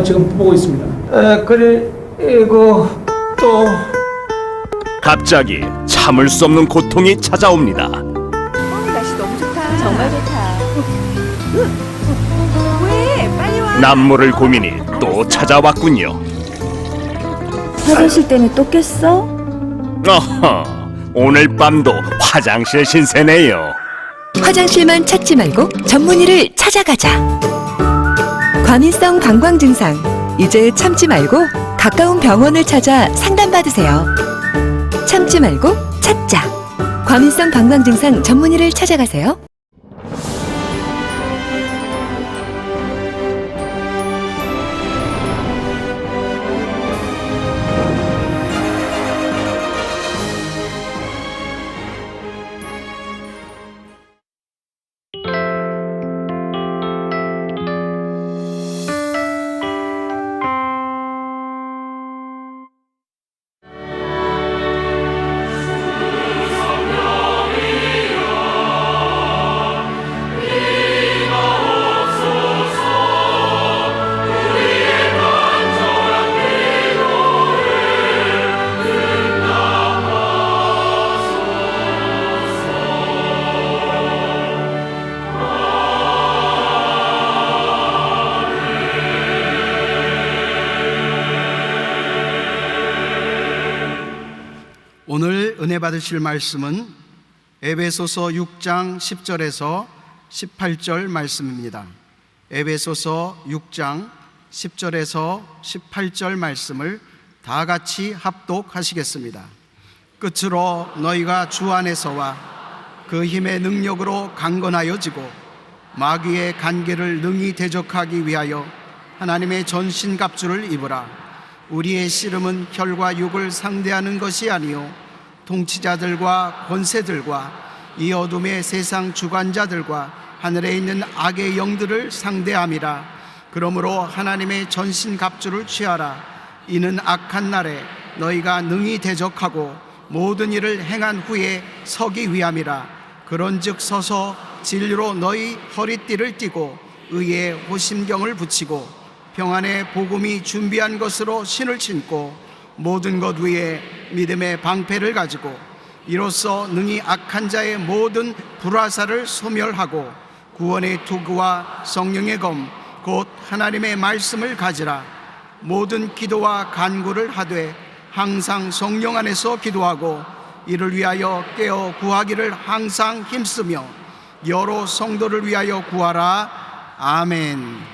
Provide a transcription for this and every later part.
지금 보고 있습니다. 그리고 또 갑자기 참을 수 없는 고통이 찾아옵니다. 날씨 너무 좋다. 정말 좋다. 왜? 빨리 와. 남모를 고민이 또 찾아왔군요. 화장실 때문에 또 깼어? 어허, 오늘 밤도 화장실 신세네요. 화장실만 찾지 말고 전문의를 찾아가자. 과민성 방광 증상, 이제 참지 말고 가까운 병원을 찾아 상담받으세요. 참지 말고 찾자. 과민성 방광 증상 전문의를 찾아가세요. 오늘 은혜 받으실 말씀은 에베소서 6장 10절에서 18절 말씀입니다. 에베소서 6장 10절에서 18절 말씀을 다 같이 합독하시겠습니다. 끝으로 너희가 주 안에서와 그 힘의 능력으로 강건하여지고 마귀의 간계를 능히 대적하기 위하여 하나님의 전신갑주를 입으라. 우리의 씨름은 혈과 육을 상대하는 것이 아니요 통치자들과 권세들과 이 어둠의 세상 주관자들과 하늘에 있는 악의 영들을 상대함이라. 그러므로 하나님의 전신갑주를 취하라. 이는 악한 날에 너희가 능히 대적하고 모든 일을 행한 후에 서기 위함이라. 그런즉 서서 진리로 너희 허리띠를 띠고 의의 호심경을 붙이고 평안의 복음이 준비한 것으로 신을 신고 모든 것 위에 믿음의 방패를 가지고 이로써 능히 악한 자의 모든 불화살을 소멸하고 구원의 투구와 성령의 검 곧 하나님의 말씀을 가지라. 모든 기도와 간구를 하되 항상 성령 안에서 기도하고 이를 위하여 깨어 구하기를 항상 힘쓰며 여러 성도를 위하여 구하라. 아멘.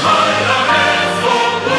한라에서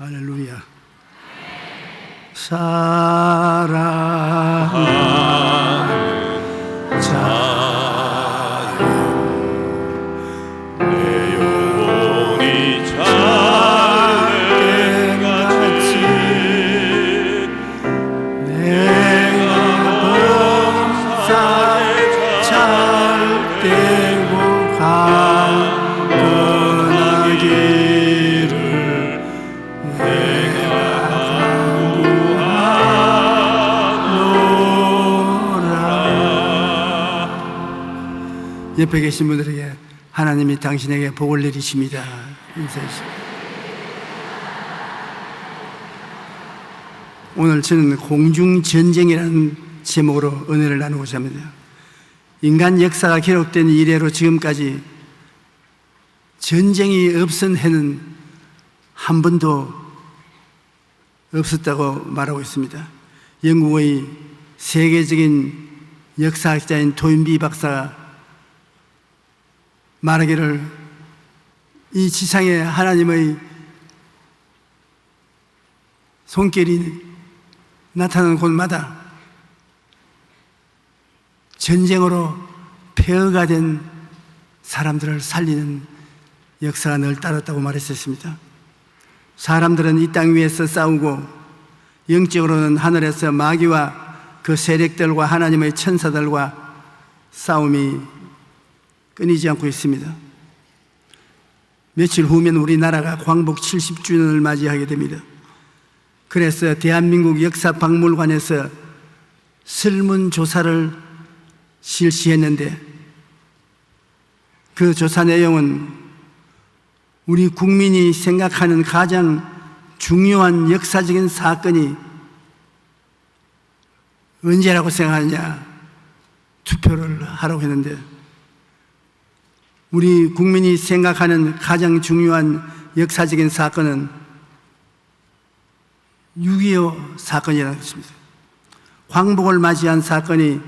할렐루야. 사랑하는 자여 내 영혼이 잘돼같이 내가 범사에 잘되고 강건하기를 내가 간구하노라. 옆에 계신 분들에게 하나님이 당신에게 복을 내리십니다. 인사해 주십시오. 오늘 저는 공중전쟁이라는 제목으로 은혜를 나누고자 합니다. 인간 역사가 기록된 이래로 지금까지 전쟁이 없은 해는 한 번도 없었다고 말하고 있습니다. 영국의 세계적인 역사학자인 토인비 박사가 말하기를 이 지상에 하나님의 손길이 나타나는 곳마다 전쟁으로 폐허가 된 사람들을 살리는 역사가 늘 따랐다고 말했었습니다. 사람들은 이 땅 위에서 싸우고 영적으로는 하늘에서 마귀와 그 세력들과 하나님의 천사들과 싸움이 끊이지 않고 있습니다. 며칠 후면 우리나라가 광복 70주년을 맞이하게 됩니다. 그래서 대한민국 역사박물관에서 설문조사를 실시했는데 그 조사 내용은 우리 국민이 생각하는 가장 중요한 역사적인 사건이 언제라고 생각하느냐 투표를 하라고 했는데 우리 국민이 생각하는 가장 중요한 역사적인 사건은 6.25 사건이라고 했습니다. 광복을 맞이한 사건이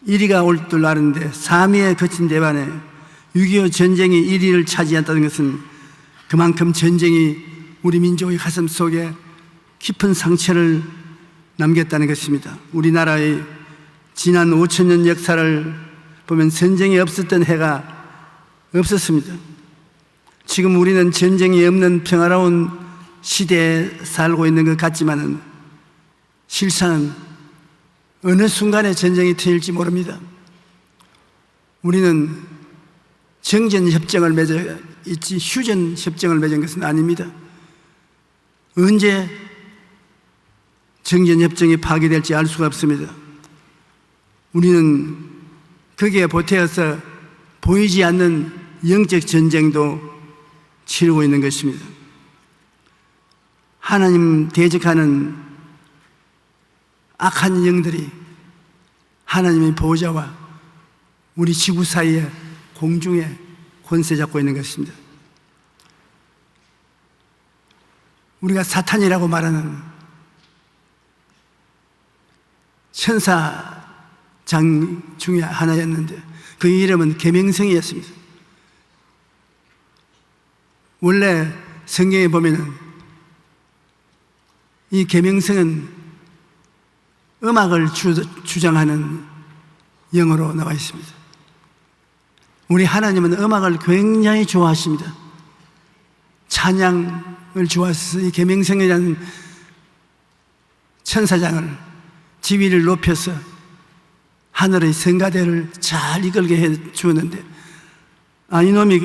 1위가 올 줄 알았는데 3위에 거친 대반에 6.25 전쟁이 1위를 차지한다는 것은 그만큼 전쟁이 우리 민족의 가슴 속에 깊은 상처를 남겼다는 것입니다. 우리나라의 지난 5,000년 역사를 보면 전쟁이 없었던 해가 없었습니다. 지금 우리는 전쟁이 없는 평화로운 시대에 살고 있는 것 같지만은 실상은 어느 순간에 전쟁이 터질지 모릅니다. 우리는 정전협정을 맺어 있지 휴전협정을 맺은 것은 아닙니다. 언제 정전협정이 파기될지 알 수가 없습니다. 우리는 거기에 보태어서 보이지 않는 영적 전쟁도 치르고 있는 것입니다. 하나님 대적하는 악한 영들이 하나님의 보호자와 우리 지구 사이에 공중에 권세 잡고 있는 것입니다. 우리가 사탄이라고 말하는 천사장 중에 하나였는데 그 이름은 계명성이었습니다. 원래 성경에 보면은 이 계명성은 음악을 주장하는 영어로 나와 있습니다. 우리 하나님은 음악을 굉장히 좋아하십니다. 찬양을 좋아해서 이 계명성이라는 천사장을 지위를 높여서 하늘의 성가대를 잘 이끌게 해 주었는데 이놈이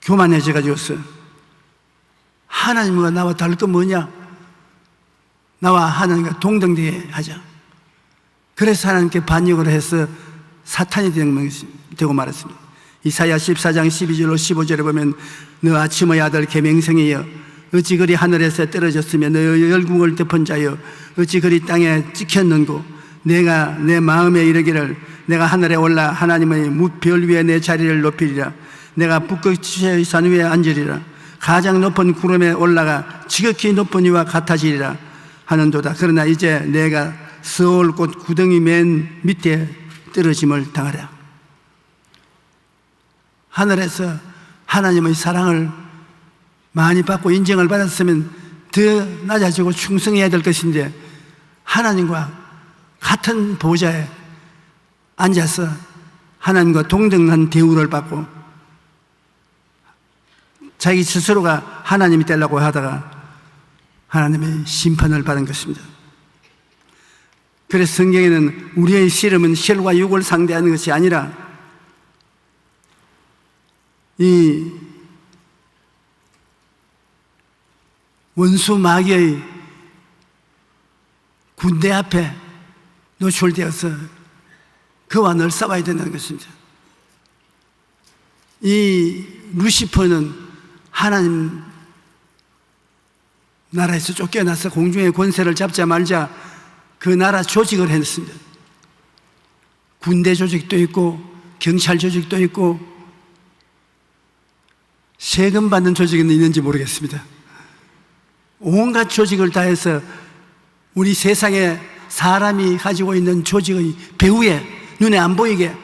교만해져 가지고서 하나님과 나와 다를 건 뭐냐? 나와 하나님과 동등되게 하자. 그래서 하나님께 반역을 해서 사탄이 되고 말았습니다. 이사야 14장 12절로 15절에 보면 너 아침의 아들 계명성이여 어찌 그리 하늘에서 떨어졌으며 너 열국을 덮은 자여 어찌 그리 땅에 찍혔는고 내가 내 마음에 이르기를 내가 하늘에 올라 하나님의 무별 위에 내 자리를 높이리라 내가 북극지대의 산 위에 앉으리라 가장 높은 구름에 올라가 지극히 높은 이와 같아지리라 하는도다. 그러나 이제 내가 서울꽃 구덩이 맨 밑에 떨어짐을 당하라. 하늘에서 하나님의 사랑을 많이 받고 인정을 받았으면 더 낮아지고 충성해야 될 것인데 하나님과 같은 보좌에 앉아서 하나님과 동등한 대우를 받고 자기 스스로가 하나님이 되려고 하다가 하나님의 심판을 받은 것입니다. 그래서 성경에는 우리의 씨름은 혈과 육을 상대하는 것이 아니라 이 원수 마귀의 군대 앞에 노출되어서 그와 늘 싸워야 된다는 것입니다. 이 루시퍼는 하나님 나라에서 쫓겨나서 공중의 권세를 잡자 말자 그 나라 조직을 했습니다. 군대 조직도 있고 경찰 조직도 있고 세금 받는 조직은 있는지 모르겠습니다. 온갖 조직을 다해서 우리 세상에 사람이 가지고 있는 조직의 배후에 눈에 안 보이게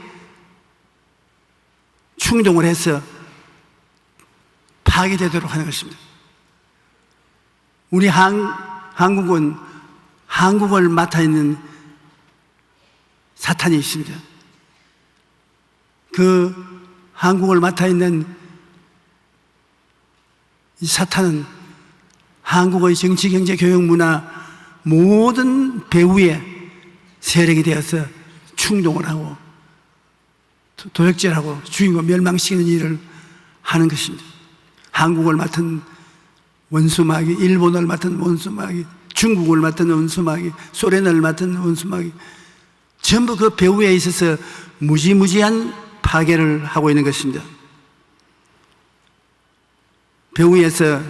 충동을 해서 파괴되도록 하는 것입니다. 우리 한국은 한국을 맡아 있는 사탄이 있습니다. 그 한국을 맡아 있는 이 사탄은 한국의 정치, 경제, 교육, 문화 모든 배후에 세력이 되어서 충동을 하고 도적질하고 죽이고 멸망시키는 일을 하는 것입니다. 한국을 맡은 원수마귀, 일본을 맡은 원수마귀, 중국을 맡은 원수마귀, 소련을 맡은 원수마귀 전부 그 배후에 있어서 무지무지한 파괴를 하고 있는 것입니다. 배후에서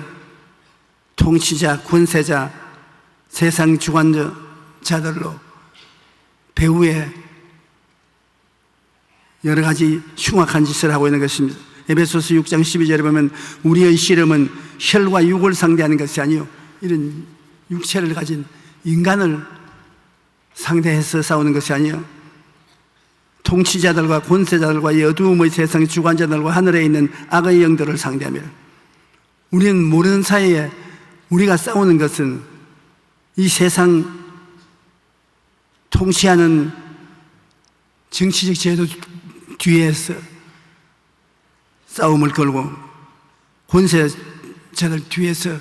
통치자, 권세자, 세상 주관자들로 배후에 여러 가지 흉악한 짓을 하고 있는 것입니다. 에베소서 6장 12절에 보면 우리의 씨름은 혈과 육을 상대하는 것이 아니요 이런 육체를 가진 인간을 상대해서 싸우는 것이 아니요 통치자들과 권세자들과 이 어두움의 세상의 주관자들과 하늘에 있는 악의 영들을 상대하며 우리는 모르는 사이에 우리가 싸우는 것은 이 세상 통치하는 정치적 제도 뒤에서 싸움을 걸고 권세자들 뒤에서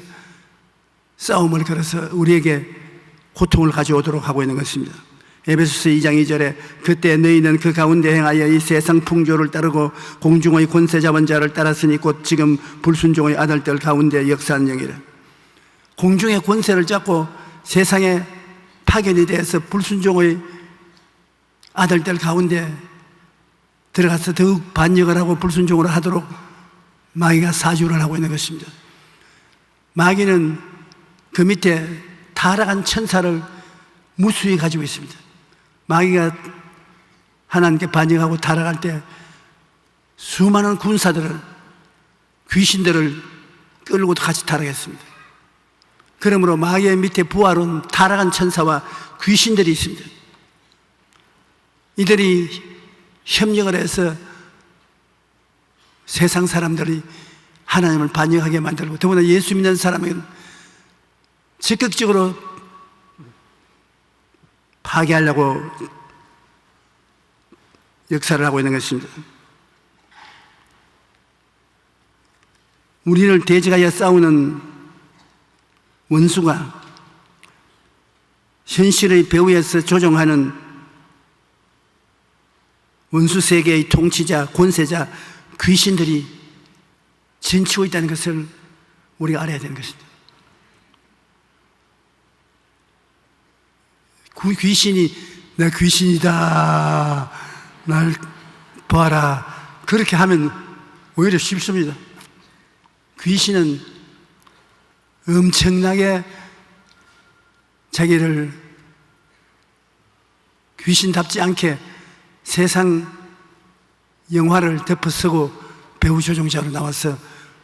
싸움을 걸어서 우리에게 고통을 가져오도록 하고 있는 것입니다. 에베소서 2장 2절에 그때 너희는 그 가운데 행하여 이 세상 풍조를 따르고 공중의 권세 잡은 자를 따랐으니 곧 지금 불순종의 아들들 가운데 역사하는 영이라. 공중의 권세를 잡고 세상에 파견이 되어서 불순종의 아들들 가운데 들어가서 더욱 반역을 하고 불순종을 하도록 마귀가 사주를 하고 있는 것입니다. 마귀는 그 밑에 타락한 천사를 무수히 가지고 있습니다. 마귀가 하나님께 반역하고 타락할 때 수많은 군사들을 귀신들을 끌고 같이 타락했습니다. 그러므로 마귀의 밑에 부하로는 타락한 천사와 귀신들이 있습니다. 이들이 협력을 해서 세상 사람들이 하나님을 반역하게 만들고 더구나 예수 믿는 사람에게는 적극적으로 파괴하려고 역사를 하고 있는 것입니다. 우리를 대적하여 싸우는 원수가 현실의 배후에서 조종하는 원수 세계의 통치자, 권세자, 귀신들이 전치고 있다는 것을 우리가 알아야 되는 것입니다. 귀신이 나 귀신이다, 날 봐라, 그렇게 하면 오히려 쉽습니다. 귀신은 엄청나게 자기를 귀신답지 않게 세상 영화를 덮어쓰고 배우 조종자로 나와서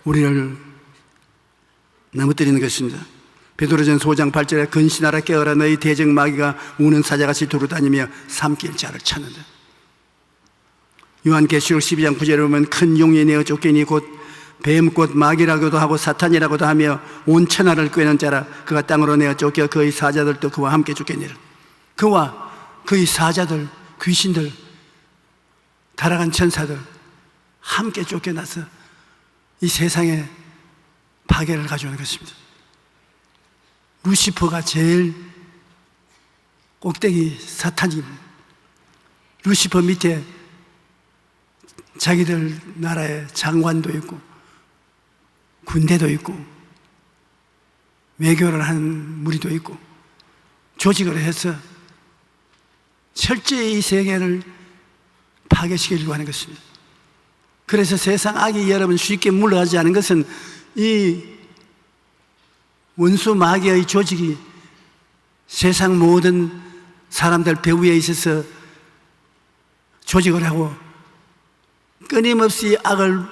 우리를 넘어뜨리는 것입니다. 베드로전서 5장 8절에 근신하라 깨어라 너희 대적 마귀가 우는 사자같이 두루다니며 삼킬 자를 찾는다. 요한계시록 12장 9절에 보면 큰 용이 내어 쫓기니 곧 뱀 곧 마귀라고도 하고 사탄이라고도 하며 온 천하를 꾀는 자라. 그가 땅으로 내어 쫓겨 그의 사자들도 그와 함께 죽겠니라. 그와 그의 사자들, 귀신들, 타락한 천사들 함께 쫓겨나서 이 세상에 파괴를 가져오는 것입니다. 루시퍼가 제일 꼭대기 사탄이, 루시퍼 밑에 자기들 나라에 장관도 있고 군대도 있고 외교를 하는 무리도 있고 조직을 해서 철저히 이 세계를 파괴시키려고 하는 것입니다. 그래서 세상 악이 여러분 쉽게 물러가지 않은 것은 이 원수 마귀의 조직이 세상 모든 사람들 배후에 있어서 조직을 하고 끊임없이 악을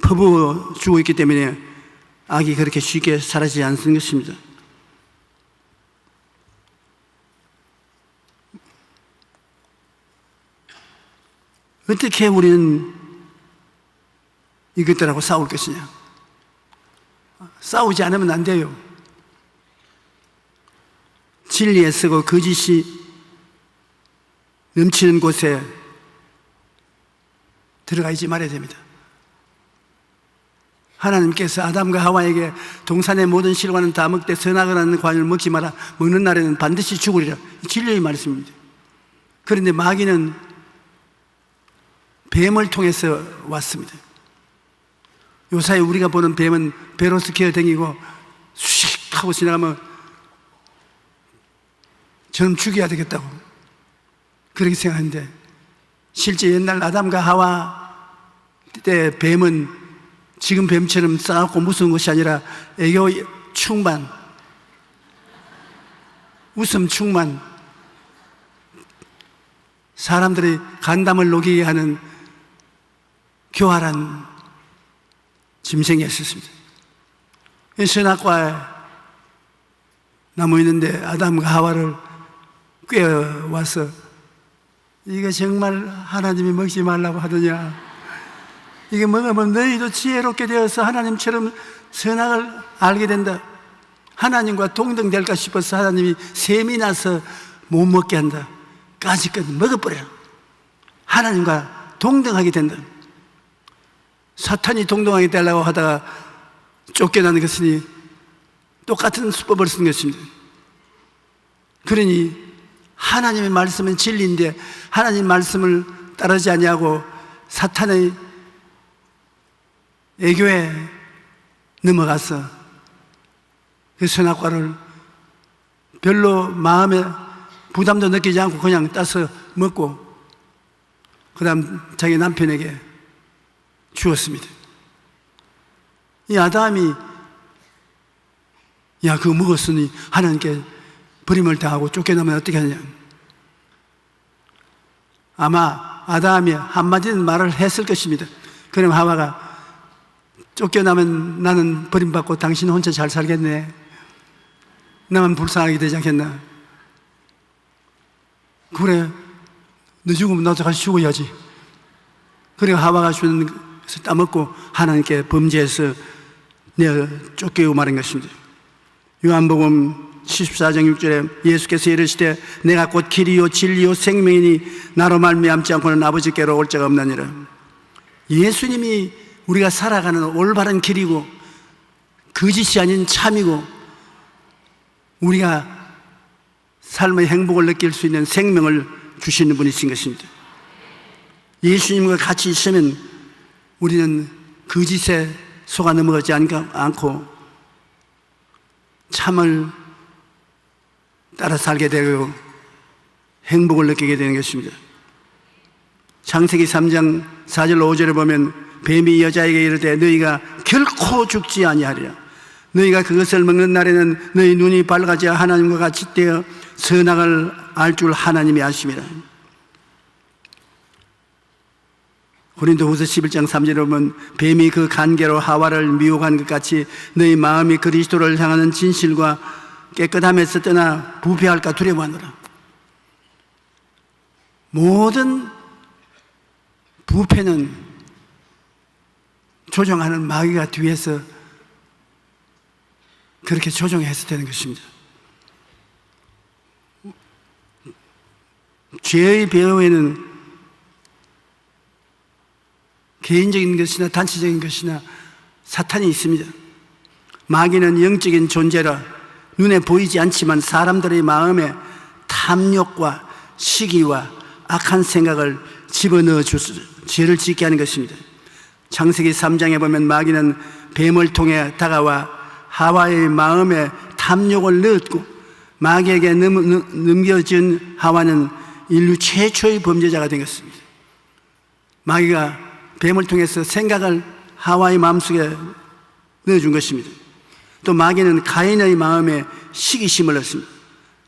퍼부어 주고 있기 때문에 악이 그렇게 쉽게 사라지지 않는 것입니다. 어떻게 우리는 이것들하고 싸울 것이냐? 싸우지 않으면 안 돼요. 진리에 쓰고 거짓이 넘치는 곳에 들어가 있지 말아야 됩니다. 하나님께서 아담과 하와에게 동산의 모든 실과는 다 먹되 선악을 하는 과일을 먹지 마라. 먹는 날에는 반드시 죽으리라. 진리의 말씀입니다. 그런데 마귀는 뱀을 통해서 왔습니다. 요사이 우리가 보는 뱀은 배로스 기어다니고 슉 하고 지나가면 저놈 죽여야 되겠다고 그렇게 생각하는데, 실제 옛날 아담과 하와 때 뱀은 지금 뱀처럼 싸갖고 무서운 것이 아니라 애교 충만, 웃음 충만, 사람들의 간담을 녹이게 하는 교활한 짐승이었습니다. 선악과에 나무 있는데 아담과 하와를 꿰어와서 이게 정말 하나님이 먹지 말라고 하더냐, 이게 먹으면 너희도 지혜롭게 되어서 하나님처럼 선악을 알게 된다, 하나님과 동등될까 싶어서 하나님이 셈이 나서 못 먹게 한다, 까짓것 먹어버려라, 하나님과 동등하게 된다. 사탄이 동등하게 되려고 하다가 쫓겨나는 것이니 똑같은 수법을 쓴 것입니다. 그러니 하나님의 말씀은 진리인데 하나님 말씀을 따르지 아니하고 사탄의 애교에 넘어가서 그 선악과를 별로 마음에 부담도 느끼지 않고 그냥 따서 먹고 그 다음 자기 남편에게 주었습니다. 이 아담이 야 그거 먹었으니 하나님께 버림을 당하고 쫓겨나면 어떻게 하냐, 아마 아담이 한마디는 말을 했을 것입니다. 그럼 하와가 쫓겨나면 나는 버림받고 당신 혼자 잘 살겠네, 나만 불쌍하게 되지 않겠나, 그래 너 죽으면 나도 같이 죽어야지. 그리고 하와가 주는 것을 따먹고 하나님께 범죄해서 내어 쫓겨고 말한 것입니다. 요한복음 14장 6절에 예수께서 이르시되 내가 곧 길이요 진리요 생명이니 나로 말미암지 않고는 아버지께로 올 자가 없나니라. 예수님이 우리가 살아가는 올바른 길이고 거짓이 아닌 참이고 우리가 삶의 행복을 느낄 수 있는 생명을 주시는 분이신 것입니다. 예수님과 같이 있으면 우리는 거짓에 속아 넘어가지 않고 참을 따라 살게 되고 행복을 느끼게 되는 것입니다. 창세기 3장 4절 5절에 보면 뱀이 여자에게 이르되 너희가 결코 죽지 아니하리라. 너희가 그것을 먹는 날에는 너희 눈이 밝아져 하나님과 같이 되어 선악을 알 줄 하나님이 아심이라. 고린도후서 11장 3절에 보면 뱀이 그 간계로 하와를 미혹한 것 같이 너희 마음이 그리스도를 향하는 진실과 깨끗함에서 떠나 부패할까 두려워하노라. 모든 부패는 조종하는 마귀가 뒤에서 그렇게 조종해서 되는 것입니다. 죄의 배후에는 개인적인 것이나 단체적인 것이나 사탄이 있습니다. 마귀는 영적인 존재라 눈에 보이지 않지만 사람들의 마음에 탐욕과 시기와 악한 생각을 집어넣어 주서 죄를 짓게 하는 것입니다. 창세기 3장에 보면 마귀는 뱀을 통해 다가와 하와의 마음에 탐욕을 넣었고 마귀에게 넘겨진 하와는 인류 최초의 범죄자가 된 것입니다. 마귀가 뱀을 통해서 생각을 하와의 마음속에 넣어준 것입니다. 또 마귀는 가인의 마음에 시기심을 넣습니다.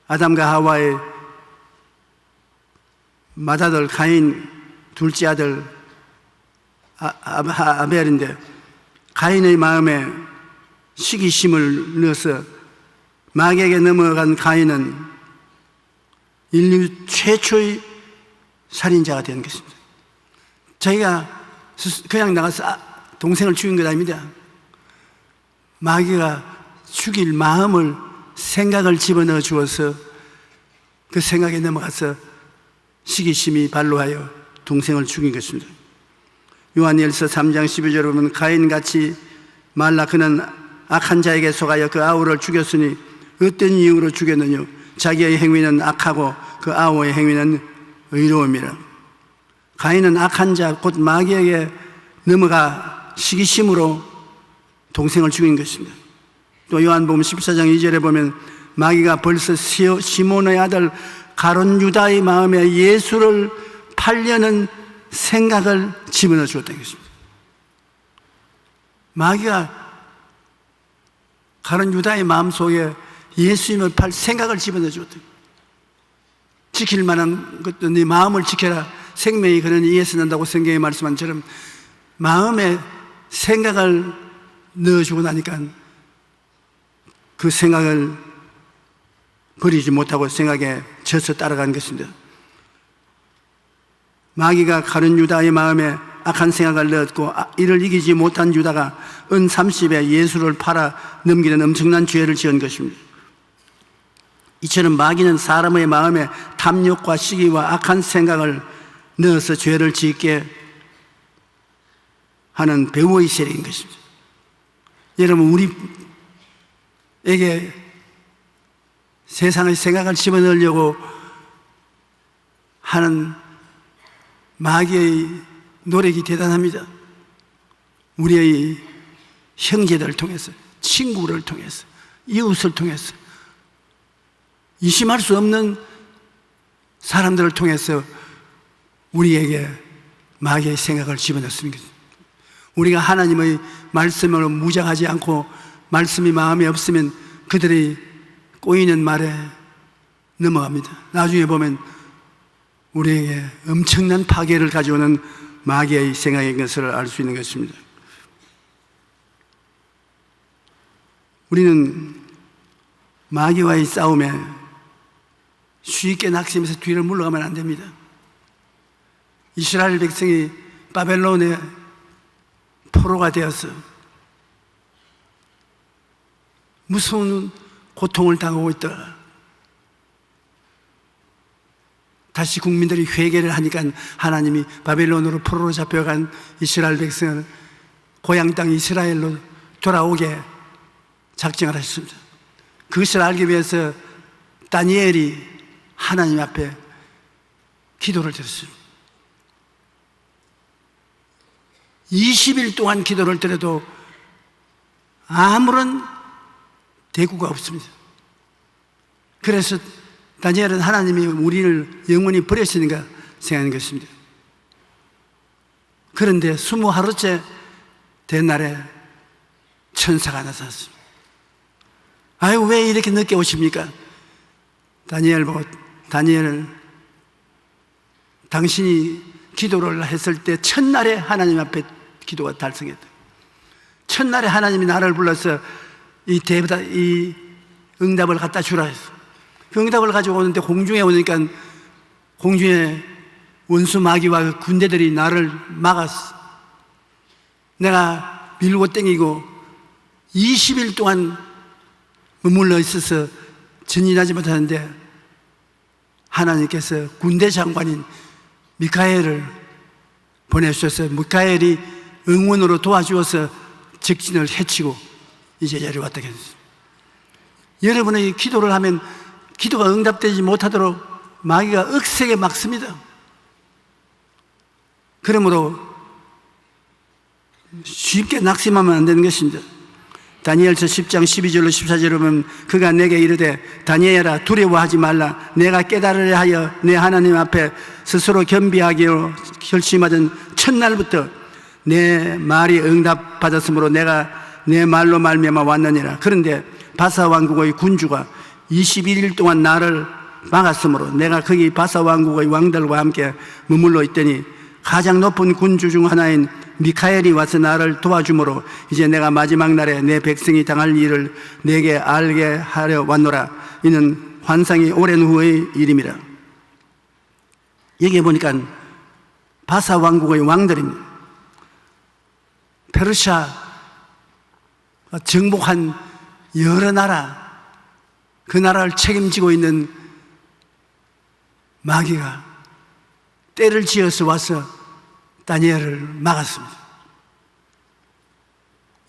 아담과 하와의 맏아들 가인 둘째 아들 아벨인데 가인의 마음에 시기심을 넣어서 마귀에게 넘어간 가인은 인류 최초의 살인자가 된 것입니다. 자기가 그냥 나가서 동생을 죽인 것 아닙니다. 마귀가 죽일 마음을 생각을 집어넣어 주어서 그 생각에 넘어가서 시기심이 발로하여 동생을 죽인 것입니다. 요한일서 3장 12절에 보면 가인같이 말라 그는 악한 자에게 속하여 그 아우를 죽였으니 어떤 이유로 죽였느냐 자기의 행위는 악하고 그 아우의 행위는 의로움이라. 가인은 악한 자 곧 마귀에게 넘어가 시기심으로 동생을 죽인 것입니다. 또 요한복음 14장 2절에 보면 마귀가 벌써 시몬의 아들 가룟 유다의 마음에 예수를 팔려는 생각을 집어넣어 주었다는 것입니다. 마귀가 가룟 유다의 마음속에 예수님을 팔 생각을 집어넣어 주었다. 지킬 만한 것도 네 마음을 지켜라. 생명이 그는 이에서 난다고 성경에 말씀한 처럼 마음에 생각을 넣어주고 나니까 그 생각을 버리지 못하고 생각에 젖어 따라간 것입니다. 마귀가 가룟 유다의 마음에 악한 생각을 넣었고 이를 이기지 못한 유다가 은 30에 예수를 팔아 넘기는 엄청난 죄를 지은 것입니다. 이처럼 마귀는 사람의 마음에 탐욕과 시기와 악한 생각을 넣어서 죄를 짓게 하는 배후의 세력인 것입니다. 여러분, 우리에게 세상의 생각을 집어넣으려고 하는 마귀의 노력이 대단합니다. 우리의 형제들을 통해서, 친구를 통해서, 이웃을 통해서, 의심할 수 없는 사람들을 통해서 우리에게 마귀의 생각을 집어넣습니다. 우리가 하나님의 말씀으로 무장하지 않고 말씀이 마음에 없으면 그들이 꼬이는 말에 넘어갑니다. 나중에 보면 우리에게 엄청난 파괴를 가져오는 마귀의 생각인 것을 알 수 있는 것입니다. 우리는 마귀와의 싸움에 쉽게 낙심해서 뒤를 물러가면 안 됩니다. 이스라엘 백성이 바벨론의 포로가 되어서 무서운 고통을 당하고 있더라. 다시 국민들이 회개를 하니까 하나님이 바벨론으로 포로로 잡혀간 이스라엘 백성을 고향 땅 이스라엘로 돌아오게 작정을 하셨습니다. 그것을 알기 위해서 다니엘이 하나님 앞에 기도를 드렸습니다. 20일 동안 기도를 드려도 아무런 대꾸가 없습니다. 그래서 다니엘은 하나님이 우리를 영원히 버리시는가 생각하는 것입니다. 그런데 20하루째 된 날에 천사가 나타났습니다. 아유, 왜 이렇게 늦게 오십니까? 다니엘 보고, 다니엘, 당신이 기도를 했을 때 첫날에 하나님 앞에 기도가 달성했다. 첫날에 하나님이 나를 불러서 이 응답을 갖다 주라 했어. 그 응답을 가지고 오는데 공중에 오니까 공중에 원수 마귀와 군대들이 나를 막았어. 내가 밀고 땡기고 20일 동안 머물러 있어서 전진하지 못하는데 하나님께서 군대 장관인 미카엘을 보내주셔서 미카엘이 응원으로 도와주어서 적진을 해치고 이제 여기 왔다 했습니다. 여러분의 기도를 하면 기도가 응답되지 못하도록 마귀가 억세게 막습니다. 그러므로 쉽게 낙심하면 안 되는 것입니다. 다니엘서 10장 12절로 14절에 보면 그가 내게 이르되 다니엘아 두려워하지 말라. 내가 깨달으려 하여 내 하나님 앞에 스스로 겸비하기로 결심하던 첫날부터 내 말이 응답받았으므로 내가 내 말로 말미암아 왔느니라. 그런데 바사 왕국의 군주가 21일 동안 나를 막았으므로 내가 거기 바사 왕국의 왕들과 함께 머물러 있더니 가장 높은 군주 중 하나인 미카엘이 와서 나를 도와주므로 이제 내가 마지막 날에 내 백성이 당할 일을 내게 알게 하려 왔노라. 이는 환상이 오랜 후의 일임이라. 여기 보니까 바사 왕국의 왕들입니다. 페르시아 정복한 여러 나라, 그 나라를 책임지고 있는 마귀가 때를 지어서 와서 다니엘을 막았습니다.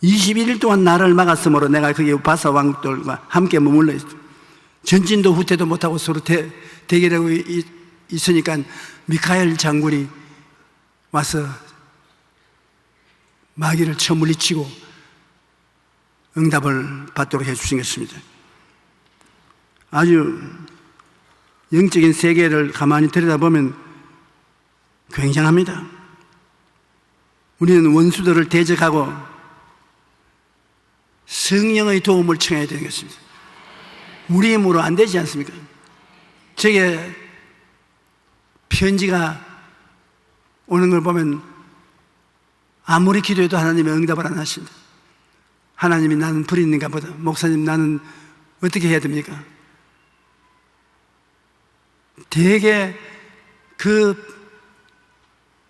21일 동안 나를 막았으므로 내가 거기 바사 왕국들과 함께 머물러 있습니다. 전진도 후퇴도 못하고 서로 대결하고 있으니까 미카엘 장군이 와서 마귀를 쳐물리치고 응답을 받도록 해주신 것입니다. 아주 영적인 세계를 가만히 들여다보면 굉장합니다. 우리는 원수들을 대적하고 성령의 도움을 청해야 되는 것입니다. 우리 힘으로 안 되지 않습니까? 저게 편지가 오는 걸 보면 아무리 기도해도 하나님이 응답을 안 하신다. 하나님이 나는 불이 있는가 보다. 목사님 나는 어떻게 해야 됩니까? 대개 그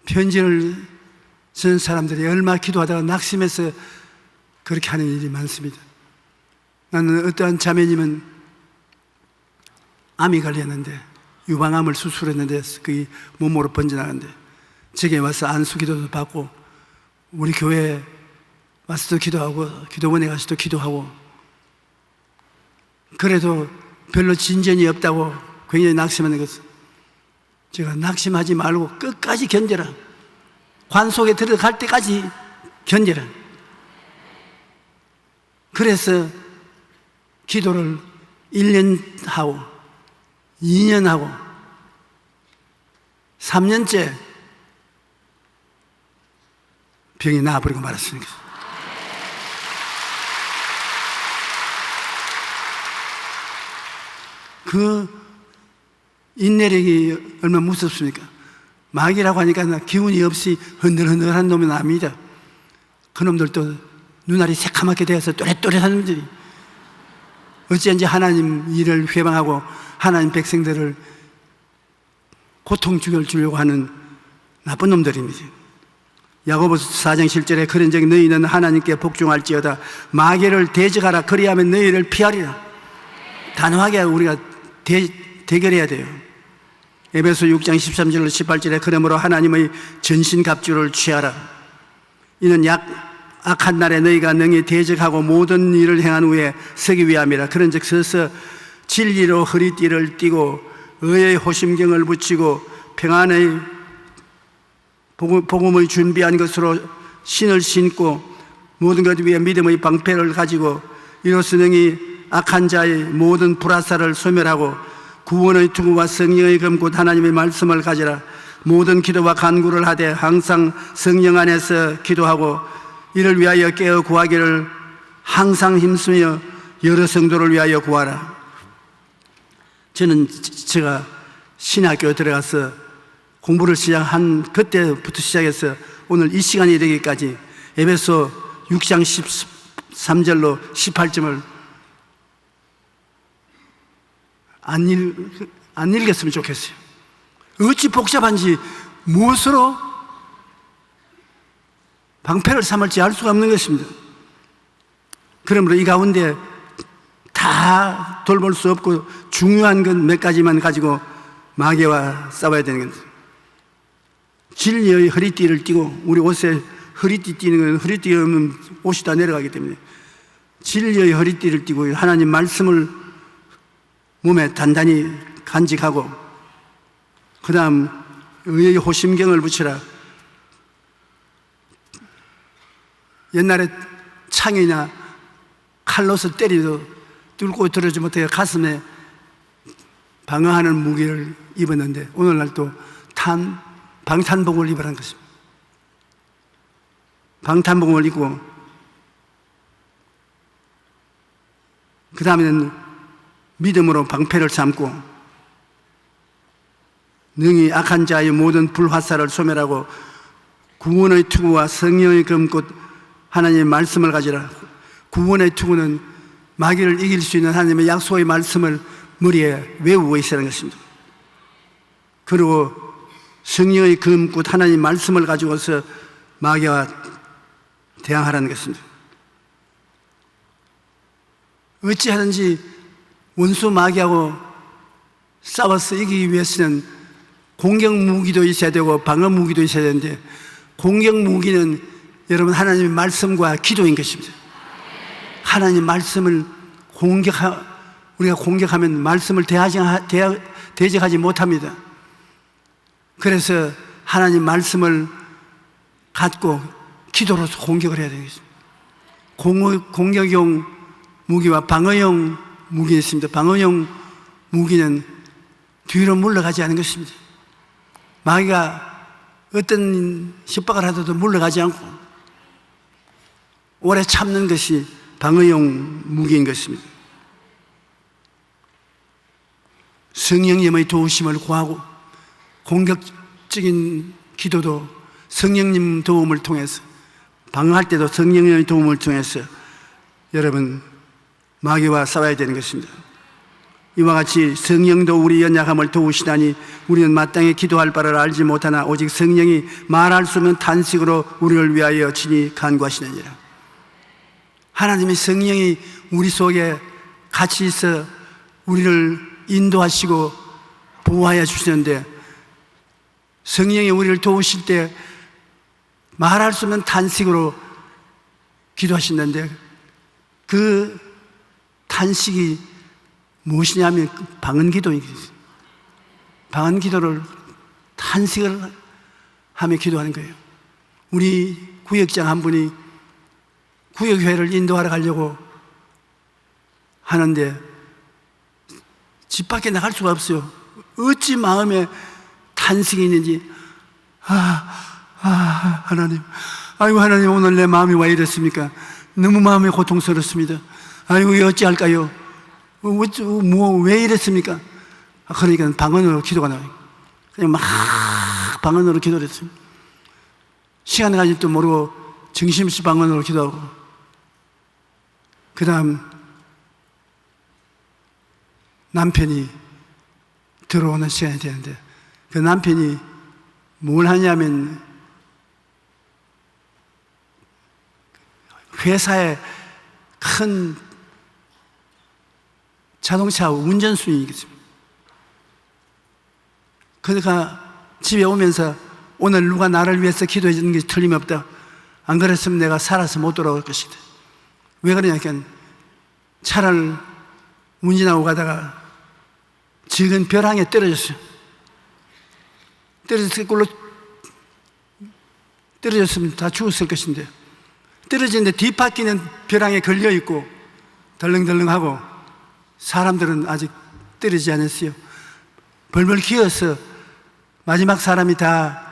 편지를 쓴 사람들이 얼마나 기도하다가 낙심해서 그렇게 하는 일이 많습니다. 나는 어떠한 자매님은 암이 걸렸는데 유방암을 수술했는데 그게 몸으로 번져나가는데 제게 와서 안수기도도 받고 우리 교회에 와서도 기도하고 기도원에 가서도 기도하고 그래도 별로 진전이 없다고 굉장히 낙심하는 것은 제가 낙심하지 말고 끝까지 견뎌라. 관 속에 들어갈 때까지 견뎌라. 그래서 기도를 1년 하고 2년 하고 3년째 병이 나아버리고 말았습니다. 그 인내력이 얼마나 무섭습니까? 마귀라고 하니까 기운이 없이 흔들흔들한 놈은 압니다. 그 놈들도 눈알이 새카맣게 되어서 또렷또렷한 놈들이 어찌한지 하나님 일을 회방하고 하나님 백성들을 고통 주려고 하는 나쁜 놈들입니다. 야고보서 4장 7절에 그런즉 너희는 하나님께 복종할지어다 마귀를 대적하라 그리하면 너희를 피하리라. 단호하게 우리가 대결해야 돼요. 에베소 6장 13절로 18절에 그러므로 하나님의 전신갑주를 취하라. 이는 악한 날에 너희가 능히 대적하고 모든 일을 행한 후에 서기 위함이라. 그런즉 서서 진리로 허리띠를 띠고 의의 호심경을 붙이고 평안의 복음의 준비한 것으로 신을 신고 모든 것 위에 믿음의 방패를 가지고 이로써 능히 악한 자의 모든 불화살을 소멸하고 구원의 투구와 성령의 검 곧 하나님의 말씀을 가지라. 모든 기도와 간구를 하되 항상 성령 안에서 기도하고 이를 위하여 깨어 구하기를 항상 힘쓰며 여러 성도를 위하여 구하라. 저는 제가 신학교에 들어가서 공부를 시작한 그때부터 시작해서 오늘 이 시간이 되기까지 에베소 6장 13절로 18점을 안 읽었으면 좋겠어요. 어찌 복잡한지 무엇으로 방패를 삼을지 알 수가 없는 것입니다. 그러므로 이 가운데 다 돌볼 수 없고 중요한 건 몇 가지만 가지고 마귀와 싸워야 되는 겁니다. 진리의 허리띠를 띠고, 우리 옷에 허리띠 띠는 건 허리띠 없는 옷이 다 내려가기 때문에 진리의 허리띠를 띠고 하나님 말씀을 몸에 단단히 간직하고, 그 다음 의의 호심경을 붙여라. 옛날에 창이나 칼로서 때리도 뚫고 들어오지 못해 가슴에 방어하는 무기를 입었는데, 오늘날 또 방탄복을 입으라는 것입니다. 방탄복을 입고, 그 다음에는 믿음으로 방패를 삼고, 능히 악한 자의 모든 불화살을 소멸하고 구원의 투구와 성령의 검꽃 하나님의 말씀을 가지라. 구원의 투구는 마귀를 이길 수 있는 하나님의 약속의 말씀을 머리에 외우고 있어야 하는 것입니다. 그리고 성령의 검꽃 하나님의 말씀을 가지고서 마귀와 대항하라는 것입니다. 어찌하든지 원수 마귀하고 싸워서 이기기 위해서는 공격 무기도 있어야 되고 방어 무기도 있어야 되는데, 공격 무기는 여러분 하나님의 말씀과 기도인 것입니다. 하나님 말씀을 우리가 공격하면 말씀을 대적하지 못합니다. 그래서 하나님 말씀을 갖고 기도로서 공격을 해야 되겠습니다. 공격용 무기와 방어용 무기가 있습니다. 방어용 무기는 뒤로 물러가지 않은 것입니다. 마귀가 어떤 협박을 하더라도 물러가지 않고 오래 참는 것이 방어용 무기인 것입니다. 성령님의 도우심을 구하고, 공격적인 기도도 성령님 도움을 통해서, 방어할 때도 성령님의 도움을 통해서 여러분 마귀와 싸워야 되는 것입니다. 이와 같이 성령도 우리 연약함을 도우시다니 우리는 마땅히 기도할 바를 알지 못하나 오직 성령이 말할 수 없는 탄식으로 우리를 위하여 친히 간구하시느니라. 하나님의 성령이 우리 속에 같이 있어 우리를 인도하시고 보호하여 주시는데, 성령이 우리를 도우실 때 말할 수 없는 탄식으로 기도하시는데, 그 탄식이 무엇이냐면 방언기도입니다. 방언기도를 탄식을 하며 기도하는 거예요. 우리 구역장 한 분이 구역회를 인도하러 가려고 하는데 집 밖에 나갈 수가 없어요. 어찌 마음에 탄식이 있는지, 하나님, 아이고 하나님, 오늘 내 마음이 왜 이렇습니까? 너무 마음이 고통스럽습니다. 아이고 어찌할까요? 왜 이랬습니까? 그러니까 방언으로 기도가 나와요. 그냥 막 방언으로 기도를 했어요. 시간 가질 줄 모르고 정신없이 방언으로 기도하고, 그 다음 남편이 들어오는 시간이 되는데, 그 남편이 뭘 하냐면 회사에 큰 자동차 운전수이겠습니다. 그러니까 집에 오면서 오늘 누가 나를 위해서 기도해 주는 게 틀림없다. 안 그랬으면 내가 살아서 못 돌아올 것이다. 왜 그러냐니까 차를 운전하고 가다가 적은 벼랑에 떨어졌어요. 떨어졌으면 다 죽었을 것인데, 떨어지는데 뒷바퀴는 벼랑에 걸려있고 덜렁덜렁하고 사람들은 아직 떨어지지 않았어요. 벌벌 기어서 마지막 사람이 다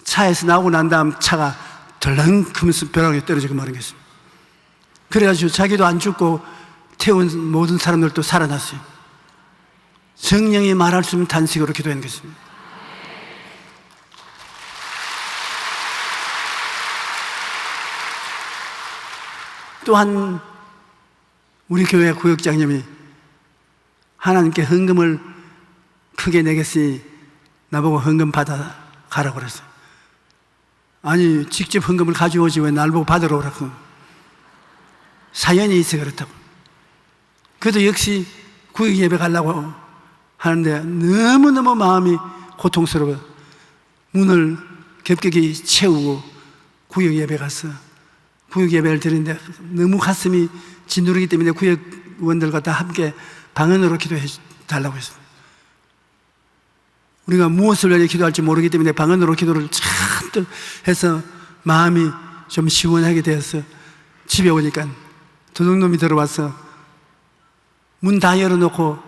차에서 나오고 난 다음 차가 덜렁하면서 벼랑에 떨어지고 말은 것입니다. 그래가지고 자기도 안 죽고 태운 모든 사람들도 살아났어요. 성령이 말할 수 없는 탄식으로 기도한 것입니다. 또한 우리 교회 구역장님이 하나님께 헌금을 크게 내겠으니 나보고 헌금 받아 가라고 그랬어요. 아니 직접 헌금을 가져오지 왜 날 보고 받으러 오라고. 사연이 있어 그렇다고. 그래도 역시 구역 예배 가려고 하는데 너무너무 마음이 고통스러워 문을 겹겹이 채우고 구역 예배 갔어. 구역 예배를 드리는데 너무 가슴이 진누르기 때문에 구역원들과 다 함께 방언으로 기도해 달라고 했어요. 우리가 무엇을 위해 기도할지 모르기 때문에 방언으로 기도를 잔뜩 해서 마음이 좀 시원하게 되어서 집에 오니까 도둑놈이 들어와서 문 다 열어놓고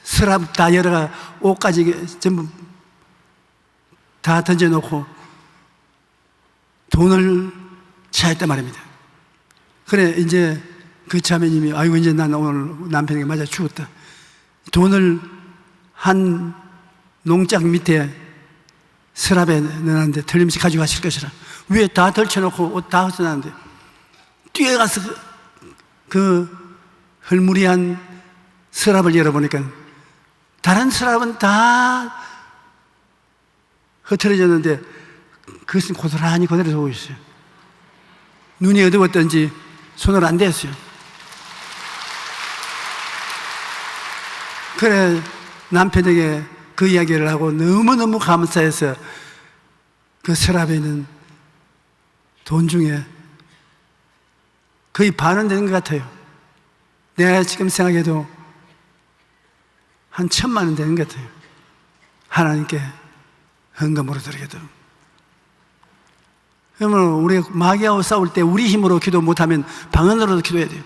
서랍 다 열어가 옷까지 전부 다 던져놓고 돈을 찾았단 말입니다. 그래 이제 그 자매님이 아이고 이제 난 오늘 남편에게 맞아 죽었다. 돈을 한 농장 밑에 서랍에 넣어놨는데 틀림없이 가져가실 것이라. 위에 다 덜쳐놓고 옷 다 흩어놨는데 뛰어가서 그 흘무리한 서랍을 열어보니까 다른 서랍은 다 흐트러졌는데 그것은 고스란히 그대로 보고 있어요. 눈이 어두웠던지 손을 안 댔어요. 그래 남편에게 그 이야기를 하고 너무너무 감사해서 그 서랍에 있는 돈 중에 거의 반은 되는 것 같아요. 내가 지금 생각해도 한 1,000만 원 되는 것 같아요. 하나님께 헌금으로 드리게도록. 그러면 우리 마귀하고 싸울 때 우리 힘으로 기도 못하면 방언으로도 기도해야 돼요.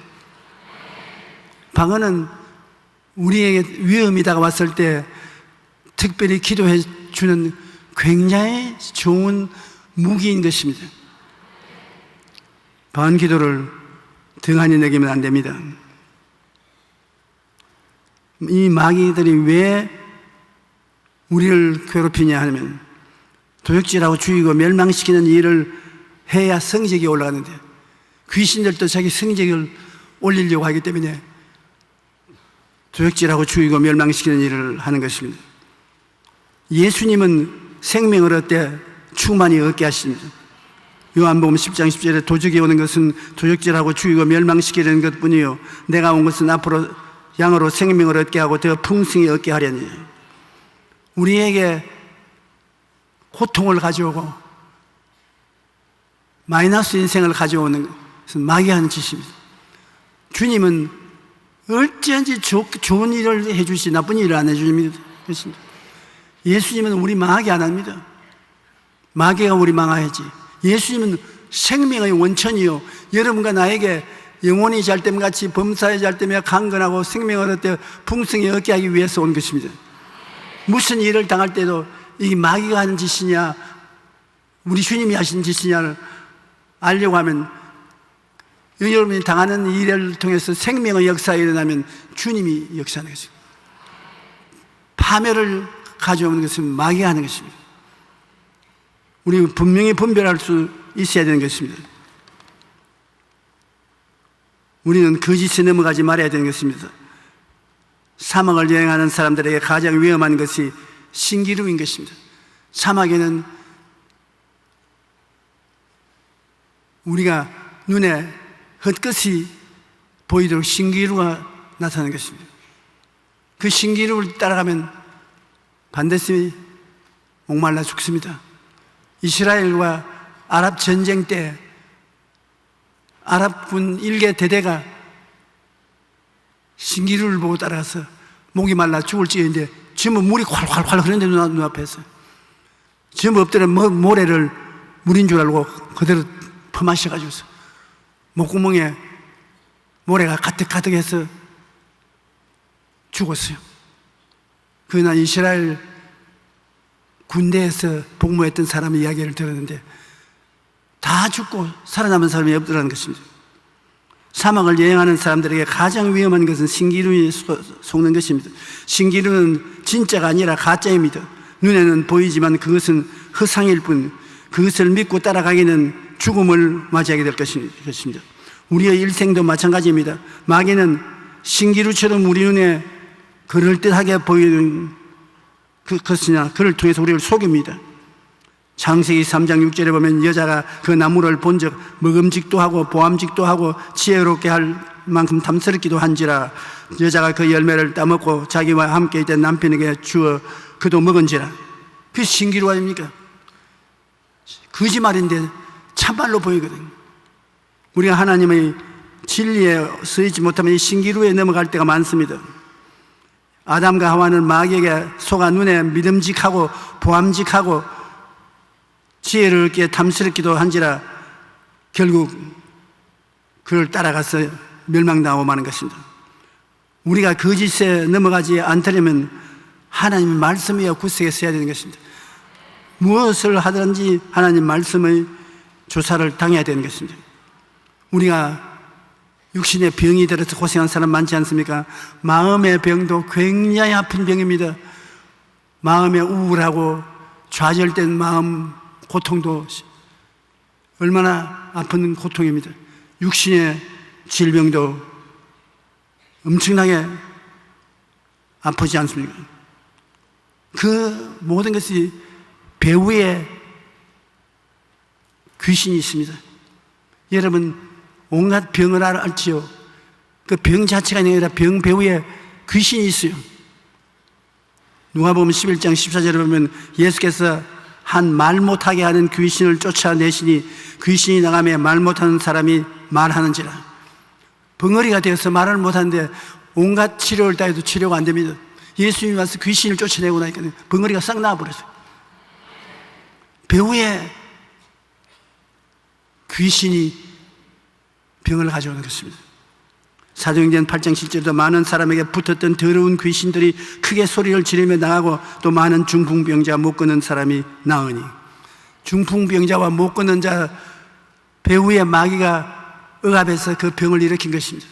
방언은 우리에게 위험이 다가왔을 때 특별히 기도해 주는 굉장히 좋은 무기인 것입니다. 방언 기도를 등한히 여기면 안 됩니다. 이 마귀들이 왜 우리를 괴롭히냐 하면 도적질하고 죽이고 멸망시키는 일을 해야 성적이 올라가는데 귀신들도 자기 성적을 올리려고 하기 때문에 도적질하고 죽이고 멸망시키는 일을 하는 것입니다. 예수님은 생명을 얻되 충만히 얻게 하십니다. 요한복음 10장 10절에 도적이 오는 것은 도적질하고 죽이고 멸망시키려는 것뿐이요 내가 온 것은 앞으로 양으로 생명을 얻게 하고 더 풍성히 얻게 하려니. 우리에게 고통을 가져오고 마이너스 인생을 가져오는 것은 마귀가 하는 짓입니다. 주님은 어찌한지 좋은 일을 해주시 나쁜 일을 안 해주십니다. 예수님은 우리 망하게 안 합니다. 마귀가 우리 망하야지. 예수님은 생명의 원천이요 여러분과 나에게 영혼이 잘됨 같이 범사에 잘되며 강건하고 생명을 얻되 풍성히 얻게 하기 위해서 온 것입니다. 무슨 일을 당할 때도 이게 마귀가 하는 짓이냐 우리 주님이 하신 짓이냐를 알려고 하면 여러분이 당하는 일을 통해서 생명의 역사가 일어나면 주님이 역사하는 것입니다. 파멸을 가져오는 것은 마귀가 하는 것입니다. 우리 분명히 분별할 수 있어야 되는 것입니다. 우리는 거짓에 넘어가지 말아야 되는 것입니다. 사막을 여행하는 사람들에게 가장 위험한 것이 신기루인 것입니다. 사막에는 우리가 눈에 헛것이 보이도록 신기루가 나타나는 것입니다. 그 신기루를 따라가면 반드시 목말라 죽습니다. 이스라엘과 아랍 전쟁 때 아랍군 일개 대대가 신기루를 보고 따라가서 목이 말라 죽을 찌인데 전부 물이 콸콸콸 흐르는데 눈앞에서 전부 엎드려 모래를 물인 줄 알고 그대로 퍼마셔가지고서 목구멍에 모래가 가득가득해서 죽었어요. 그날 이스라엘 군대에서 복무했던 사람의 이야기를 들었는데 다 죽고 살아남은 사람이 없더라는 것입니다. 사막을 여행하는 사람들에게 가장 위험한 것은 신기루에 속는 것입니다. 신기루는 진짜가 아니라 가짜입니다. 눈에는 보이지만 그것은 허상일 뿐, 그것을 믿고 따라가기는 죽음을 맞이하게 될 것입니다. 우리의 일생도 마찬가지입니다. 마귀는 신기루처럼 우리 눈에 그럴듯하게 보이는 그것이냐 그를 통해서 우리를 속입니다. 창세기 3장 6절에 보면 여자가 그 나무를 본즉 먹음직도 하고 보암직도 하고 지혜롭게 할 만큼 탐스럽기도 한지라 여자가 그 열매를 따먹고 자기와 함께 있던 남편에게 주어 그도 먹은지라. 그게 신기루 아닙니까? 거짓말인데 참말로 보이거든요. 우리가 하나님의 진리에 서있지 못하면 이 신기루에 넘어갈 때가 많습니다. 아담과 하와는 마귀에게 속아 눈에 믿음직하고 보암직하고 지혜를 얻기에 탐스럽기도 한지라 결국 그를 따라가서 멸망당하고 마는 것입니다. 우리가 거짓에 넘어가지 않으려면 하나님의 말씀이야 구석에 서야 되는 것입니다. 무엇을 하든지 하나님 말씀의 조사를 당해야 되는 것입니다. 우리가 육신의 병이 들어서 고생한 사람 많지 않습니까? 마음의 병도 굉장히 아픈 병입니다. 마음에 우울하고 좌절된 마음 고통도 얼마나 아픈 고통입니다. 육신의 질병도 엄청나게 아프지 않습니까? 그 모든 것이 배후에 귀신이 있습니다. 여러분 온갖 병을 알지요. 그 병 자체가 아니라 병 배후에 귀신이 있어요. 누가복음 11장 14절에 보면 예수께서 한 말 못하게 하는 귀신을 쫓아내시니 귀신이 나가며 말 못하는 사람이 말하는지라. 벙어리가 되어서 말을 못하는데 온갖 치료를 다 해도 치료가 안 됩니다. 예수님이 와서 귀신을 쫓아내고 나니까 벙어리가 싹 나와버렸어요. 배후에 귀신이 병을 가져오는 것입니다. 사도행전 8장 7절에도 많은 사람에게 붙었던 더러운 귀신들이 크게 소리를 지르며 나가고 또 많은 중풍병자 못 걷는 사람이 나으니. 중풍병자와 못 걷는 자 배후에 마귀가 억압해서 그 병을 일으킨 것입니다.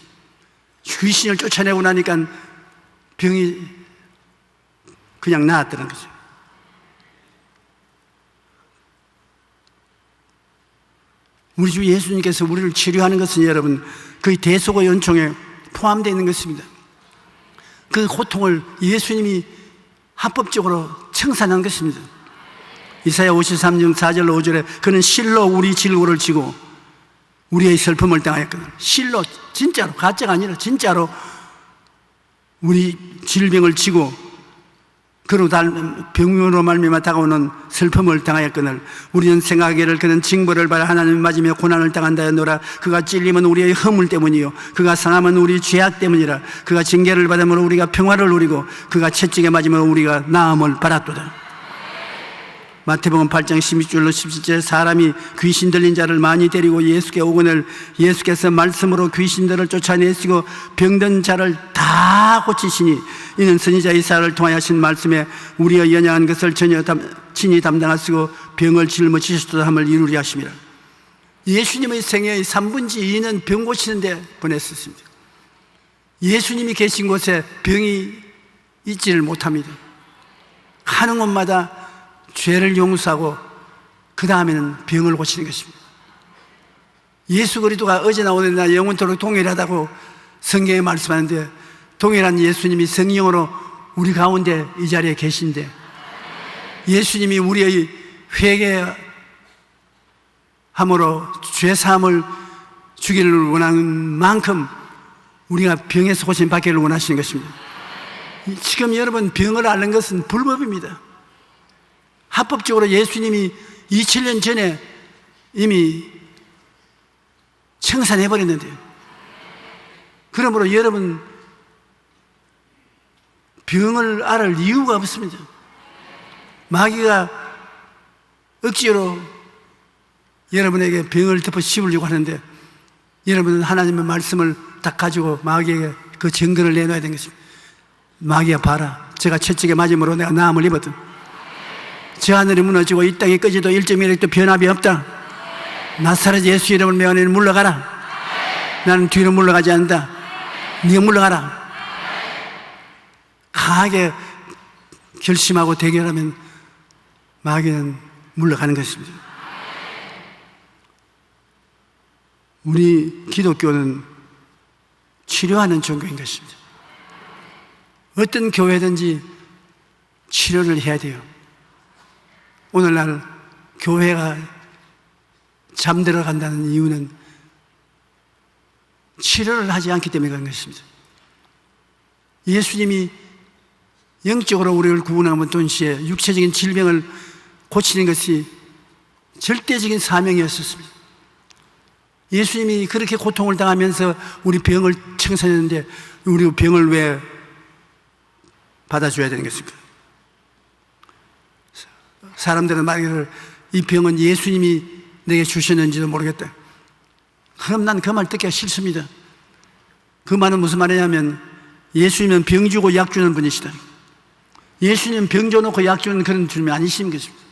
귀신을 쫓아내고 나니까 병이 그냥 나았다는 거죠. 우리 주 예수님께서 우리를 치료하는 것은 여러분 거의 대속의 연총에 포함되어 있는 것입니다. 그 고통을 예수님이 합법적으로 청산한 것입니다. 이사야 53장 4절로 5절에 그는 실로 우리 질고를 지고 우리의 슬픔을 당하였거든. 실로, 진짜로, 가짜가 아니라 진짜로 우리 질병을 지고 그로 병으로 말미암아 다가오는 슬픔을 당하였거늘 우리는 생각하기를 그는 징벌을 받아 하나님을 맞으며 고난을 당한다 하노라. 그가 찔림은 우리의 허물 때문이요 그가 상함은 우리 죄악 때문이라. 그가 징계를 받음으로 우리가 평화를 누리고 그가 채찍에 맞으므로 우리가 나음을 받았도다. 마태복음 8장 16절로 17절 사람이 귀신 들린 자를 많이 데리고 예수께 오거늘 예수께서 말씀으로 귀신들을 쫓아내시고 병든 자를 다 고치시니 이는 선지자 이사야를 통하여 하신 말씀에 우리의 연약한 것을 전혀 친히 담당하시고 병을 짊어지셨다 함을 이루리 하심이라. 예수님의 생애의 3분의 2는 병 고치는 데 보냈었습니다. 예수님이 계신 곳에 병이 있지를 못합니다. 가는 곳마다 죄를 용서하고 그 다음에는 병을 고치는 것입니다. 예수 그리스도가 어제나 오늘이나 영원토록 동일하다고 성경에 말씀하는데 동일한 예수님이 성령으로 우리 가운데 이 자리에 계신데 예수님이 우리의 회개함으로 죄사함을 주기를 원하는 만큼 우리가 병에서 고침 받기를 원하시는 것입니다. 지금 여러분 병을 앓는 것은 불법입니다. 합법적으로 예수님이 2000년 전에 이미 청산해버렸는데요. 그러므로 여러분 병을 앓을 이유가 없습니다. 마귀가 억지로 여러분에게 병을 덮어 씌우려고 하는데 여러분은 하나님의 말씀을 딱 가지고 마귀에게 그 증거를 내놔야 되는 것입니다. 마귀야 봐라, 제가 채찍에 맞음으로 내가 나음을 입었든 저 하늘이 무너지고 이 땅이 꺼지도 1.1도 변함이 없다. 나사렛 예수 이름을 명하니 물러가라. 나는 뒤로 물러가지 않는다. 네가 물러가라. 강하게 결심하고 대결하면 마귀는 물러가는 것입니다. 우리 기독교는 치료하는 종교인 것입니다. 어떤 교회든지 치료를 해야 돼요. 오늘날 교회가 잠들어 간다는 이유는 치료를 하지 않기 때문에 그런 것입니다. 예수님이 영적으로 우리를 구원하면 동시에 육체적인 질병을 고치는 것이 절대적인 사명이었습니다. 예수님이 그렇게 고통을 당하면서 우리 병을 청산했는데 우리 병을 왜 받아줘야 되는 것입니까? 사람들은 말하기를 이 병은 예수님이 내게 주셨는지도 모르겠다. 그럼 난 그 말 듣기가 싫습니다. 그 말은 무슨 말이냐면 예수님은 병 주고 약 주는 분이시다. 예수님은 병 줘놓고 약 주는 그런 주님이 아니신 것입니다.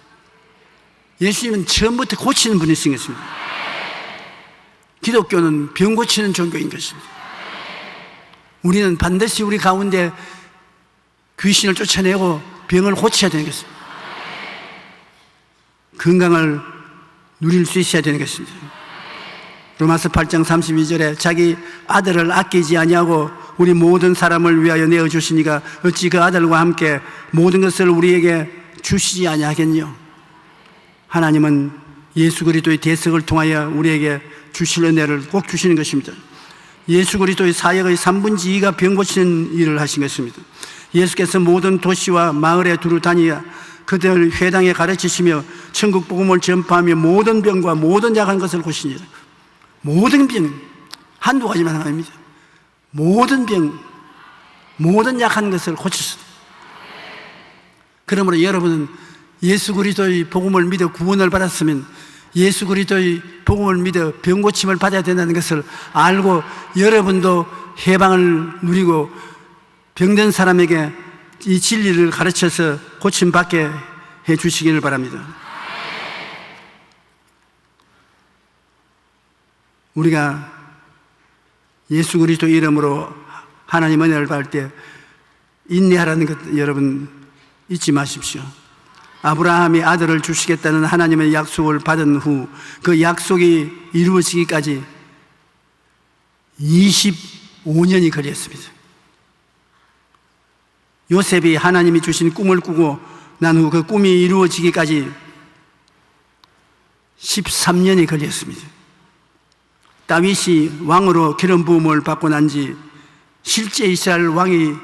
예수님은 처음부터 고치는 분이신 것입니다. 기독교는 병 고치는 종교인 것입니다. 우리는 반드시 우리 가운데 귀신을 쫓아내고 병을 고쳐야 되는 것입니다. 건강을 누릴 수 있어야 되는 것입니다. 로마서 8장 32절에 자기 아들을 아끼지 아니하고 우리 모든 사람을 위하여 내어주시니가 어찌 그 아들과 함께 모든 것을 우리에게 주시지 아니하겠뇨. 하나님은 예수 그리스도의 대속을 통하여 우리에게 주실 은혜를 꼭 주시는 것입니다. 예수 그리스도의 사역의 3분의 2가 병 고치는 일을 하신 것입니다. 예수께서 모든 도시와 마을에 두루 다니어 그들 회당에 가르치시며 천국 복음을 전파하며 모든 병과 모든 약한 것을 고치니라. 모든 병, 한두 가지만 아닙니다. 모든 병, 모든 약한 것을 고치셨다. 그러므로 여러분은 예수 그리스도의 복음을 믿어 구원을 받았으면 예수 그리스도의 복음을 믿어 병 고침을 받아야 된다는 것을 알고 여러분도 해방을 누리고 병든 사람에게 이 진리를 가르쳐서 고침받게 해 주시기를 바랍니다. 우리가 예수 그리스도 이름으로 하나님 은혜를 받을 때 인내하라는 것 여러분 잊지 마십시오. 아브라함이 아들을 주시겠다는 하나님의 약속을 받은 후 그 약속이 이루어지기까지 25년이 걸렸습니다. 요셉이 하나님이 주신 꿈을 꾸고 난 후 그 꿈이 이루어지기까지 13년이 걸렸습니다. 다윗이 왕으로 기름 부음을 받고 난 지 실제 이스라엘 왕이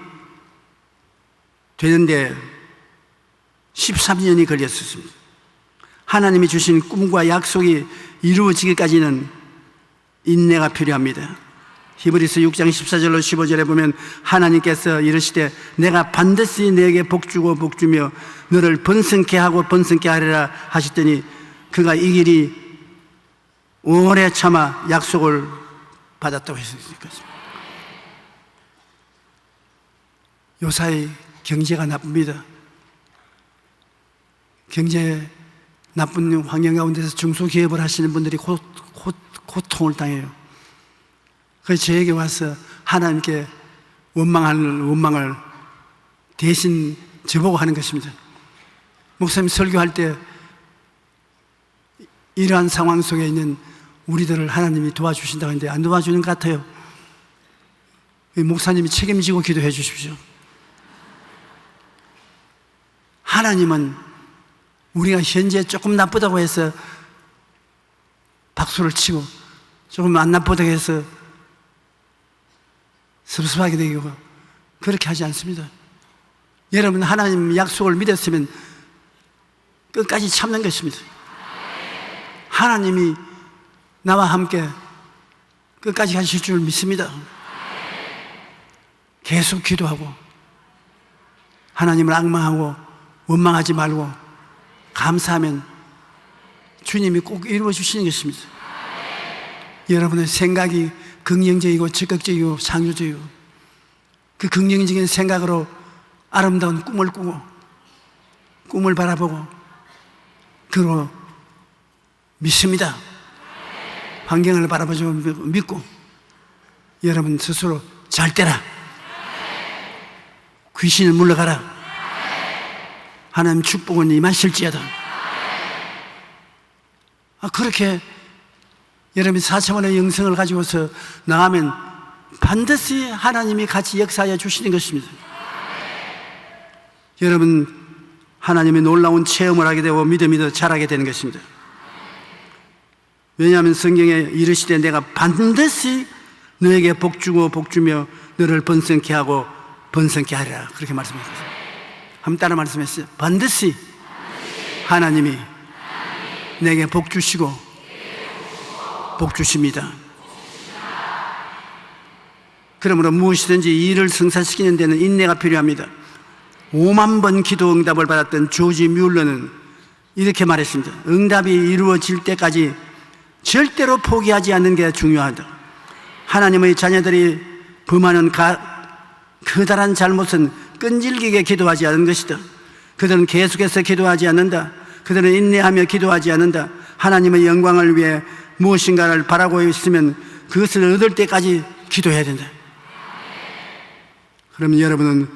되는데 13년이 걸렸습니다. 하나님이 주신 꿈과 약속이 이루어지기까지는 인내가 필요합니다. 히브리서 6장 14절로 15절에 보면 하나님께서 이르시되 내가 반드시 내게 복주고 복주며 너를 번성케 하고 번성케 하리라 하셨더니 그가 이 길이 오래 참아 약속을 받았다고 했으니까. 요사이 경제가 나쁩니다. 경제 나쁜 환경 가운데서 중소기업을 하시는 분들이 고통을 당해요. 그래서 저에게 와서 하나님께 원망을 대신 저보고 하는 것입니다. 목사님 설교할 때 이러한 상황 속에 있는 우리들을 하나님이 도와주신다고 하는데 안 도와주는 것 같아요. 목사님이 책임지고 기도해 주십시오. 하나님은 우리가 현재 조금 나쁘다고 해서 박수를 치고 조금 안 나쁘다고 해서 섭섭하게 되고 그렇게 하지 않습니다. 여러분 하나님 약속을 믿었으면 끝까지 참는 것입니다. 하나님이 나와 함께 끝까지 하실 줄 믿습니다. 계속 기도하고 하나님을 앙망하고 원망하지 말고 감사하면 주님이 꼭 이루어 주시는 것입니다. 여러분의 생각이 긍정적이고 적극적이고 창조적이고 그 긍정적인 생각으로 아름다운 꿈을 꾸고 꿈을 바라보고 그로 믿습니다. 환경을 바라보지 믿고 여러분 스스로 잘 때라 귀신을 물러가라 하나님 축복은 임하실지어다. 그렇게 여러분이 4차원의 영성을 가지고서 나가면 반드시 하나님이 같이 역사하여 주시는 것입니다. 여러분 하나님의 놀라운 체험을 하게 되고 믿음이 더 자라게 되는 것입니다. 왜냐하면 성경에 이르시되 내가 반드시 너에게 복주고 복주며 너를 번성케 하고 번성케 하리라, 그렇게 말씀하셨어요. 한번 따라 말씀했어요. 반드시 하나님이 내게 복주시고 복주십니다. 그러므로 무엇이든지 일을 성사시키는 데는 인내가 필요합니다. 5만 번 기도 응답을 받았던 조지 뮬러는 이렇게 말했습니다. 응답이 이루어질 때까지 절대로 포기하지 않는 게 중요하다. 하나님의 자녀들이 범하는 커다란 잘못은 끈질기게 기도하지 않는 것이다. 그들은 계속해서 기도하지 않는다. 그들은 인내하며 기도하지 않는다. 하나님의 영광을 위해 무엇인가를 바라고 있으면 그것을 얻을 때까지 기도해야 된다. 그러면 여러분은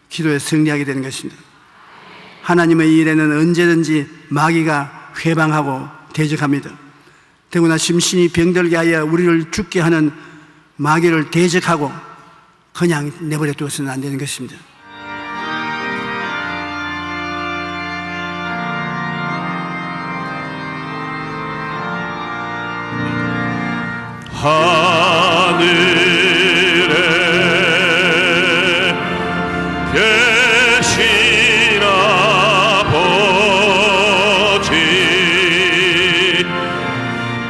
기도에 승리하게 되는 것입니다. 하나님의 일에는 언제든지 마귀가 회방하고 대적합니다. 더구나 심신이 병들게 하여 우리를 죽게 하는 마귀를 대적하고 그냥 내버려 두어서는 안 되는 것입니다. 하늘에 계신 아버지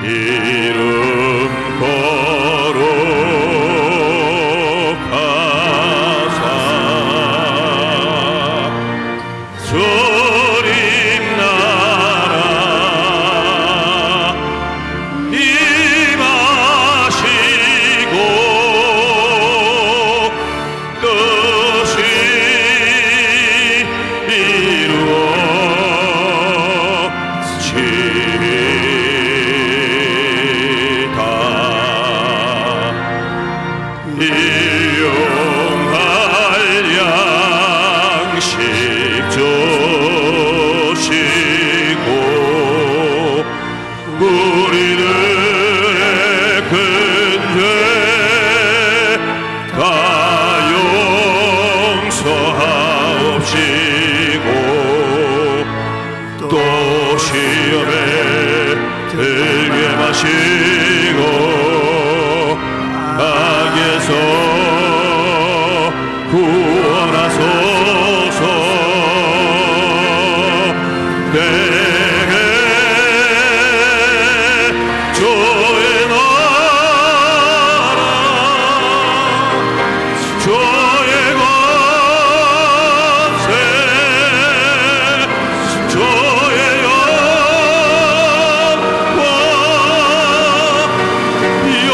이름 거룩하사 주님 나라 임하시고 뜻이 이루어지다. 일용할 양식 주시고 우리들의 큰 죄 다 용서하옵시고 또 시험에 들게 마시고 악에서 구원하소서. 내게 주의 나라 주의 권세 주의 영광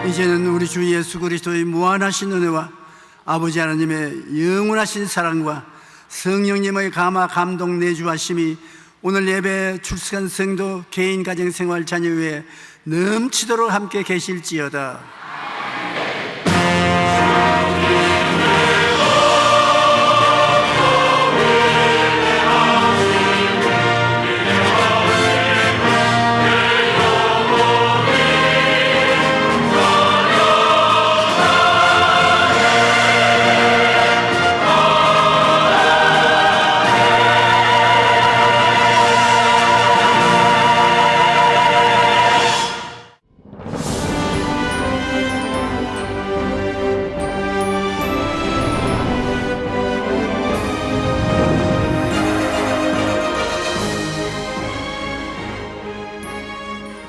이제는 우리 주 예수 그리스도의 무한하신 은혜와 아버지 하나님의 영원하신 사랑과 성령님의 감화 감동 내주하심이 오늘 예배에 출석한 성도 개인 가정생활 자녀 위에 넘치도록 함께 계실지어다.